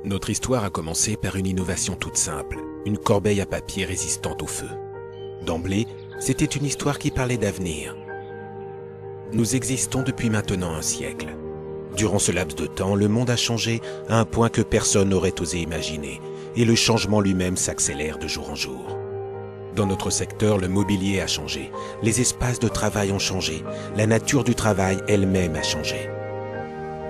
Notre histoire a commencé par une innovation toute simple, une corbeille à papier résistante au feu. D'emblée, c'était une histoire qui parlait d'avenir. Nous existons depuis maintenant un siècle. Durant ce laps de temps, le monde a changé à un point que personne n'aurait osé imaginer, et le changement lui-même s'accélère de jour en jour. Dans notre secteur, le mobilier a changé, les espaces de travail ont changé, la nature du travail elle-même a changé.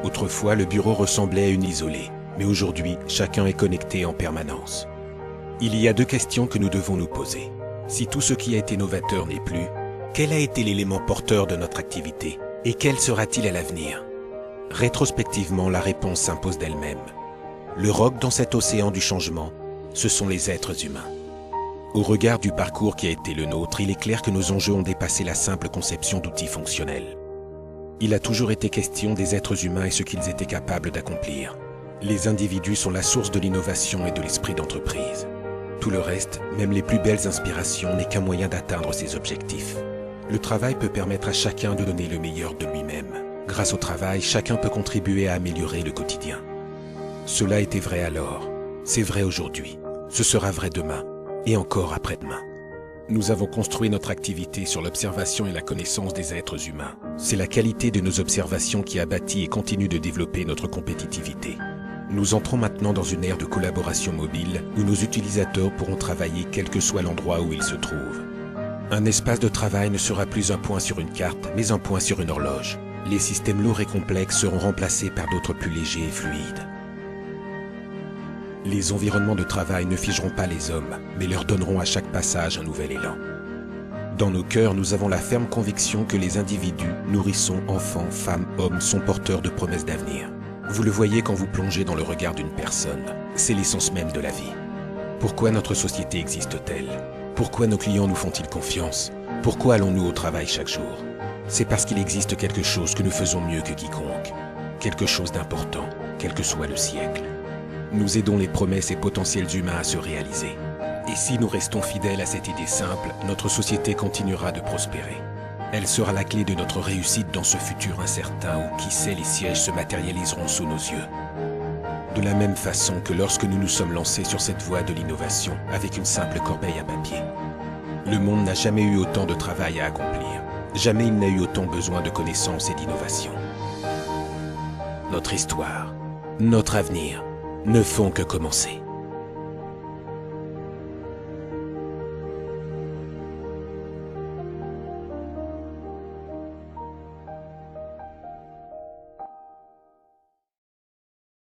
Autrefois, le bureau ressemblait à une isolée, mais aujourd'hui, chacun est connecté en permanence. Il y a deux questions que nous devons nous poser. Si tout ce qui a été novateur n'est plus, quel a été l'élément porteur de notre activité et quel sera-t-il à l'avenir? Rétrospectivement, la réponse s'impose d'elle-même. Le roc dans cet océan du changement, ce sont les êtres humains. Au regard du parcours qui a été le nôtre, il est clair que nos enjeux ont dépassé la simple conception d'outils fonctionnels. Il a toujours été question des êtres humains et ce qu'ils étaient capables d'accomplir. Les individus sont la source de l'innovation et de l'esprit d'entreprise. Tout le reste, même les plus belles inspirations, n'est qu'un moyen d'atteindre ces objectifs. Le travail peut permettre à chacun de donner le meilleur de lui-même. Grâce au travail, chacun peut contribuer à améliorer le quotidien. Cela était vrai alors, c'est vrai aujourd'hui, ce sera vrai demain, et encore après-demain. Nous avons construit notre activité sur l'observation et la connaissance des êtres humains. C'est la qualité de nos observations qui a bâti et continue de développer notre compétitivité. Nous entrons maintenant dans une ère de collaboration mobile où nos utilisateurs pourront travailler quel que soit l'endroit où ils se trouvent. Un espace de travail ne sera plus un point sur une carte, mais un point sur une horloge. Les systèmes lourds et complexes seront remplacés par d'autres plus légers et fluides. Les environnements de travail ne figeront pas les hommes, mais leur donneront à chaque passage un nouvel élan. Dans nos cœurs, nous avons la ferme conviction que les individus, nourrissons, enfants, femmes, hommes, sont porteurs de promesses d'avenir. Vous le voyez quand vous plongez dans le regard d'une personne. C'est l'essence même de la vie. Pourquoi notre société existe-t-elle? Pourquoi nos clients nous font-ils confiance? Pourquoi allons-nous au travail chaque jour? C'est parce qu'il existe quelque chose que nous faisons mieux que quiconque. Quelque chose d'important, quel que soit le siècle. Nous aidons les promesses et potentiels humains à se réaliser. Et si nous restons fidèles à cette idée simple, notre société continuera de prospérer. Elle sera la clé de notre réussite dans ce futur incertain où, qui sait, les sièges se matérialiseront sous nos yeux. De la même façon que lorsque nous nous sommes lancés sur cette voie de l'innovation avec une simple corbeille à papier. Le monde n'a jamais eu autant de travail à accomplir. Jamais il n'a eu autant besoin de connaissances et d'innovation. Notre histoire, notre avenir, ne font que commencer.